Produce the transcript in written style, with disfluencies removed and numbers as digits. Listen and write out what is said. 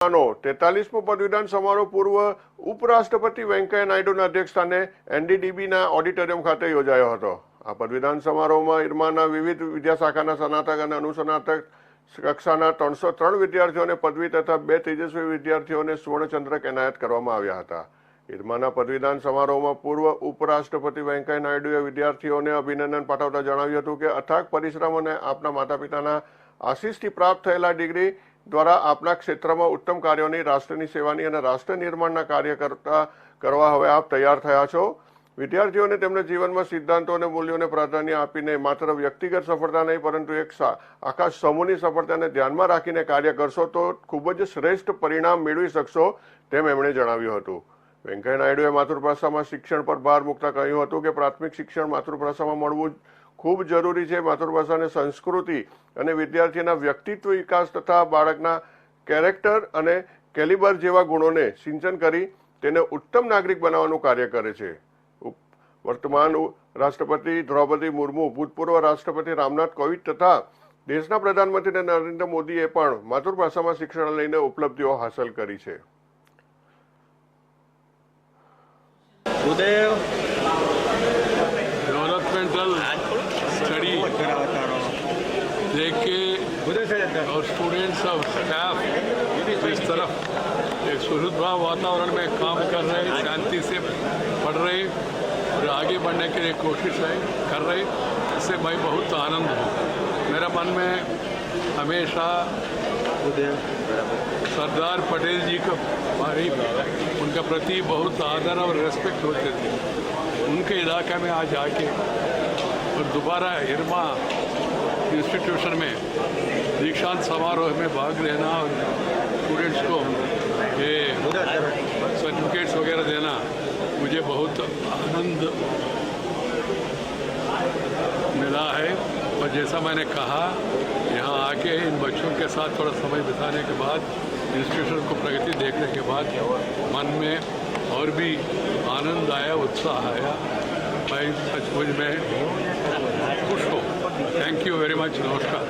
43મો પદવીદાન સમારોહ પૂર્વ ઉપરાષ્ટ્રપતિ વેંકૈયા નાયડુના અધ્યક્ષસ્થાને એનડીડીબીના ઓડિટોરિયમ ખાતે યોજાયો હતો। આ પદવીદાન સમારોહમાં ઇરમાના વિવિધ વિદ્યાશાખાના સ્નાતક અને અનુસ્નાતક કક્ષાના 303 વિદ્યાર્થીઓને પદવી તથા 2 તેજસ્વી વિદ્યાર્થીઓને સુવર્ણચંદ્રક એનાયત કરવામાં આવ્યા હતા। ઇરમાના પદવીદાન સમારોહમાં પૂર્વ ઉપરાષ્ટ્રપતિ વેંકૈયા નાયડુએ વિદ્યાર્થીઓને અભિનંદન પાઠવતા જણાવ્યું હતું કે અથાગ પરિશ્રમ અને આપના માતા પિતાના આશીષથી પ્રાપ્ત થયેલા ડિગ્રી દ્વારા આપના ક્ષેત્રમાં ઉત્તમ કાર્યોની, રાષ્ટ્રની સેવાની અને રાષ્ટ્ર નિર્માણના કાર્ય કરવા હવે આપ તૈયાર થયા છો। વિદ્યાર્થીઓને તેમના જીવનમાં સિદ્ધાંતો અને મૂલ્યોને પ્રાધાન્ય આપીને માત્ર વ્યક્તિગત સફળતા નહીં પરંતુ એક આખા સમૂહની સફળતાને ધ્યાનમાં રાખીને કાર્ય કરશો તો ખૂબ જ શ્રેષ્ઠ પરિણામ મેળવી શકશો તેમ એમણે જણાવ્યું હતું। વેંકૈયા નાયડુએ માતૃભાષામાં શિક્ષણ પર ભાર મૂકતા કહ્યું હતું કે પ્રાથમિક શિક્ષણ માતૃભાષામાં મળવું ખૂબ જરૂરી છે। માતૃભાષાને સંસ્કૃતિ અને વિદ્યાર્થીના વ્યક્તિત્વ વિકાસ તથા બાળકના કેરેક્ટર અને કેલિબર જેવા ગુણોને સિંચન કરી તેને ઉત્તમ નાગરિક બનાવવાનું કાર્ય કરે છે। વર્તમાન રાષ્ટ્રપતિ દ્રૌપદી મુર્મુ, ભૂતપૂર્વ રાષ્ટ્રપતિ રામનાથ કોવિંદ તથા દેશના પ્રધાનમંત્રી નરેન્દ્ર મોદીએ પણ માતૃભાષામાં શિક્ષણ લઈને ઉપલબ્ધિઓ હાંસલ કરી છે। डेवलपमेंटल स्टडी देख के और स्टूडेंट्स और स्टाफ इस तरफ एक सुहृद भाव वातावरण में काम कर रहे, शांति से पढ़ रहे और आगे बढ़ने के लिए कोशिश कर रहे, इससे मैं बहुत आनंद हूँ। मेरा मन में हमेशा सरदार पटेल जी को उनका प्रति बहुत आदर और रेस्पेक्ट होते थे। उनके इलाके में आज आके और दोबारा इरमा इंस्टीट्यूशन में दीक्षांत समारोह में भाग लेना और स्टूडेंट्स को ये सर्टिफिकेट्स वगैरह देना मुझे बहुत आनंद मिला है। और जैसा मैंने कहा, यहाँ आके इन बच्चों के साथ थोड़ा समय बिताने के बाद, इंस्टीट्यूशन को प्रगति देखने के बाद मन में और भी आनंद आया, उत्साह आया। मैं सचमुच में खुश हूँ। Thank you very much. नमस्कार।